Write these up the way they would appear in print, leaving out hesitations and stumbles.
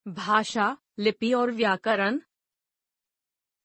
भाषा, लिपि और व्याकरण।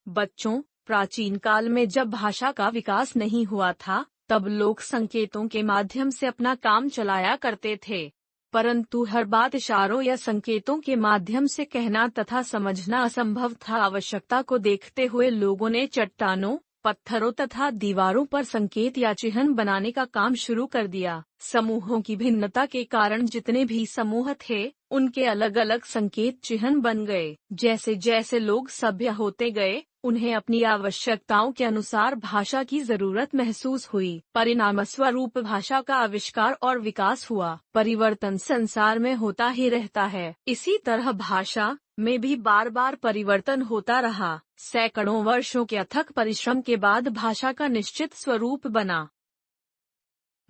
बच्चों, प्राचीन काल में जब भाषा का विकास नहीं हुआ था, तब लोग संकेतों के माध्यम से अपना काम चलाया करते थे। परंतु हर बात इशारों या संकेतों के माध्यम से कहना तथा समझना असंभव था। आवश्यकता को देखते हुए लोगों ने चट्टानों, पत्थरों तथा दीवारों पर संकेत या चिन्ह बनाने का काम शुरू कर दिया। समूहों की भिन्नता के कारण जितने भी समूह थे, उनके अलग अलग संकेत चिन्ह बन गए। जैसे जैसे लोग सभ्य होते गए, उन्हें अपनी आवश्यकताओं के अनुसार भाषा की जरूरत महसूस हुई। परिणाम स्वरूप भाषा का आविष्कार और विकास हुआ। परिवर्तन संसार में होता ही रहता है। इसी तरह भाषा में भी बार बार परिवर्तन होता रहा। सैकड़ों वर्षों के अथक परिश्रम के बाद भाषा का निश्चित स्वरूप बना।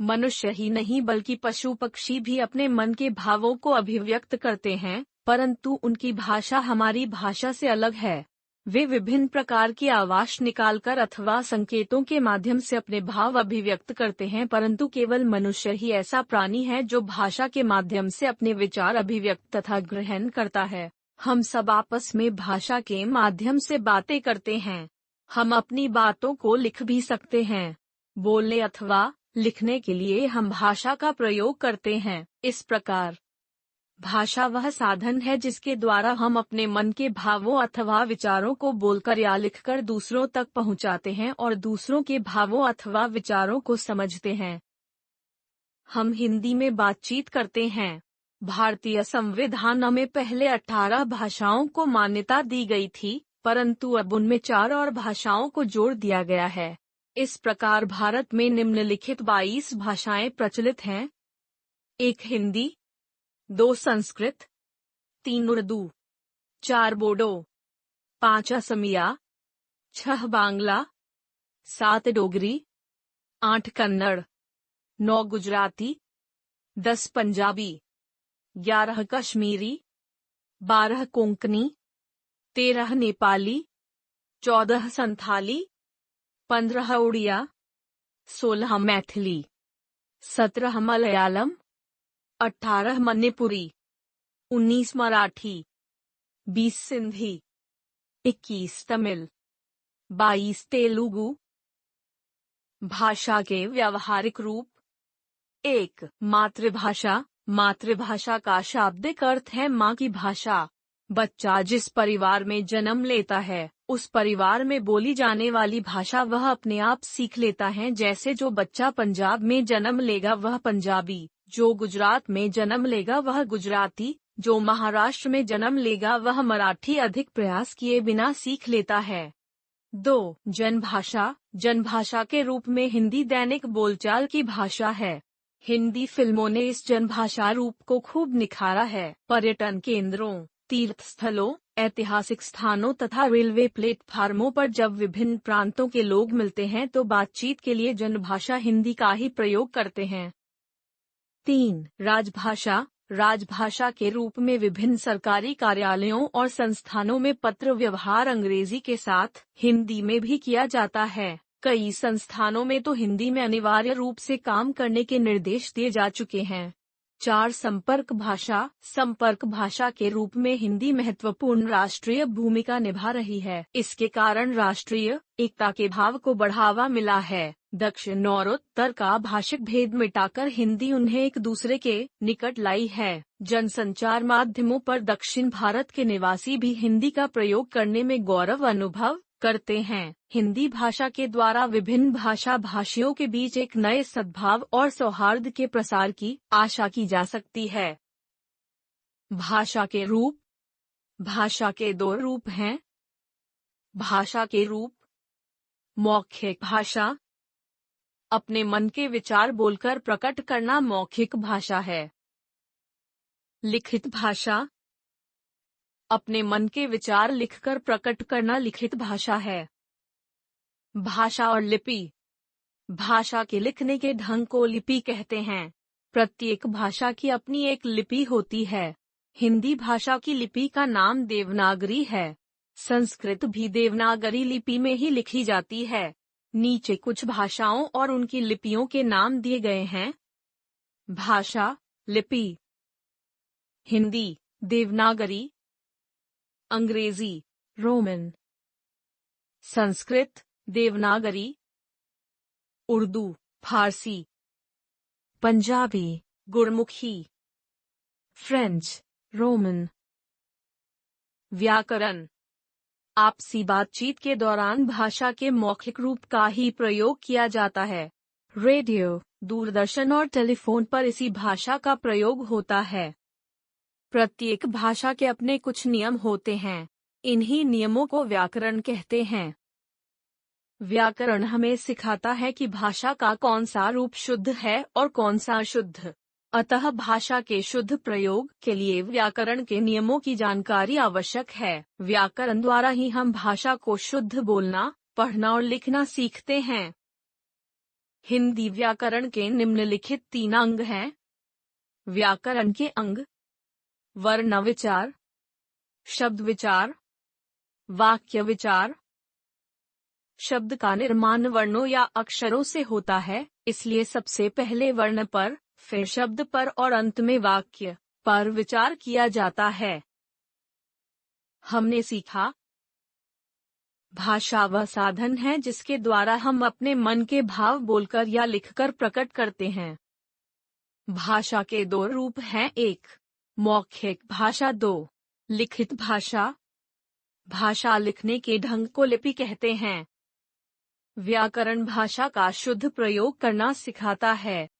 मनुष्य ही नहीं बल्कि पशु पक्षी भी अपने मन के भावों को अभिव्यक्त करते हैं, परंतु उनकी भाषा हमारी भाषा से अलग है। वे विभिन्न प्रकार की आवाज निकालकर अथवा संकेतों के माध्यम से अपने भाव अभिव्यक्त करते हैं, परंतु केवल मनुष्य ही ऐसा प्राणी है जो भाषा के माध्यम से अपने विचार अभिव्यक्त तथा ग्रहण करता है। हम सब आपस में भाषा के माध्यम से बातें करते हैं। हम अपनी बातों को लिख भी सकते हैं। बोलने अथवा लिखने के लिए हम भाषा का प्रयोग करते हैं। इस प्रकार भाषा वह साधन है जिसके द्वारा हम अपने मन के भावों अथवा विचारों को बोलकर या लिखकर दूसरों तक पहुंचाते हैं और दूसरों के भावों अथवा विचारों को समझते हैं। हम हिंदी में बातचीत करते हैं। भारतीय संविधान में पहले 18 भाषाओं को मान्यता दी गई थी, परंतु अब उनमें 4 और भाषाओं को जोड़ दिया गया है। इस प्रकार भारत में निम्नलिखित 22 भाषाएं प्रचलित हैं। 1 हिंदी, 2 संस्कृत, 3 उर्दू, 4 बोडो, 5 असमिया, 6 बांग्ला, 7 डोगरी, 8 कन्नड़, 9 गुजराती, 10 पंजाबी, 11 कश्मीरी, 12 कोंकणी, 13 नेपाली, 14 संथाली, 15 उड़िया, 16 मैथिली, 17 मलयालम, 18 मणिपुरी, 19 मराठी, 20 सिंधी, 21 तमिल, 22 तेलुगु। भाषा के व्यावहारिक रूप। 1. मातृभाषा। मातृभाषा का शाब्दिक अर्थ है माँ की भाषा। बच्चा जिस परिवार में जन्म लेता है, उस परिवार में बोली जाने वाली भाषा वह अपने आप सीख लेता है। जैसे जो बच्चा पंजाब में जन्म लेगा वह पंजाबी, जो गुजरात में जन्म लेगा वह गुजराती, जो महाराष्ट्र में जन्म लेगा वह मराठी अधिक प्रयास किए बिना सीख लेता है। 2. जनभाषा। जनभाषा के रूप में हिंदी दैनिक बोलचाल की भाषा है। हिंदी फिल्मों ने इस जनभाषा रूप को खूब निखारा है। पर्यटन केंद्रों, तीर्थ स्थलों, ऐतिहासिक स्थानों तथा रेलवे प्लेटफार्मों पर जब विभिन्न प्रांतों के लोग मिलते हैं तो बातचीत के लिए जनभाषा हिंदी का ही प्रयोग करते हैं। 3. राजभाषा। राजभाषा के रूप में विभिन्न सरकारी कार्यालयों और संस्थानों में पत्र व्यवहार अंग्रेजी के साथ हिंदी में भी किया जाता है। कई संस्थानों में तो हिंदी में अनिवार्य रूप से काम करने के निर्देश दिए जा चुके हैं। 4. संपर्क भाषा। संपर्क भाषा के रूप में हिंदी महत्वपूर्ण राष्ट्रीय भूमिका निभा रही है। इसके कारण राष्ट्रीय एकता के भाव को बढ़ावा मिला है। दक्षिण और उत्तर का भाषिक भेद मिटाकर हिंदी उन्हें एक दूसरे के निकट लाई है। जनसंचार माध्यमों पर दक्षिण भारत के निवासी भी हिंदी का प्रयोग करने में गौरव अनुभव करते हैं। हिंदी भाषा के द्वारा विभिन्न भाषा भाषियों के बीच एक नए सद्भाव और सौहार्द के प्रसार की आशा की जा सकती है। भाषा के रूप। भाषा के 2 रूप हैं। भाषा के रूप। मौखिक भाषा। अपने मन के विचार बोलकर प्रकट करना मौखिक भाषा है। लिखित भाषा। अपने मन के विचार लिखकर प्रकट करना लिखित भाषा है। भाषा और लिपि। भाषा के लिखने के ढंग को लिपि कहते हैं। प्रत्येक भाषा की अपनी एक लिपि होती है। हिंदी भाषा की लिपि का नाम देवनागरी है। संस्कृत भी देवनागरी लिपि में ही लिखी जाती है। नीचे कुछ भाषाओं और उनकी लिपियों के नाम दिए गए हैं। भाषा, लिपि। हिंदी, देवनागरी, अंग्रेजी Roman, Sanskrit Devanagari, Urdu Farsi, Punjabi Gurmukhi, French Roman. व्याकरण आपसी बातचीत के दौरान भाषा के मौखिक रूप का ही प्रयोग किया जाता है। रेडियो, दूरदर्शन और टेलीफोन पर इसी भाषा का प्रयोग होता है। प्रत्येक भाषा के अपने कुछ नियम होते हैं। इन्हीं नियमों को व्याकरण कहते हैं। व्याकरण हमें सिखाता है कि भाषा का कौन सा रूप शुद्ध है और कौन सा अशुद्ध। अतः भाषा के शुद्ध प्रयोग के लिए व्याकरण के नियमों की जानकारी आवश्यक है। व्याकरण द्वारा ही हम भाषा को शुद्ध बोलना, पढ़ना और लिखना सीखते हैं। हिंदी व्याकरण के निम्नलिखित 3 अंग हैं। व्याकरण के अंग: वर्ण विचार, शब्द विचार, वाक्य विचार। शब्द का निर्माण वर्णों या अक्षरों से होता है, इसलिए सबसे पहले वर्ण पर, फिर शब्द पर और अंत में वाक्य पर विचार किया जाता है। हमने सीखा, भाषा वह साधन है जिसके द्वारा हम अपने मन के भाव बोलकर या लिखकर प्रकट करते हैं। भाषा के 2 रूप हैं, 1 मौखिक भाषा, 2 लिखित भाषा। भाषा लिखने के ढंग को लिपि कहते हैं। व्याकरण भाषा का शुद्ध प्रयोग करना सिखाता है।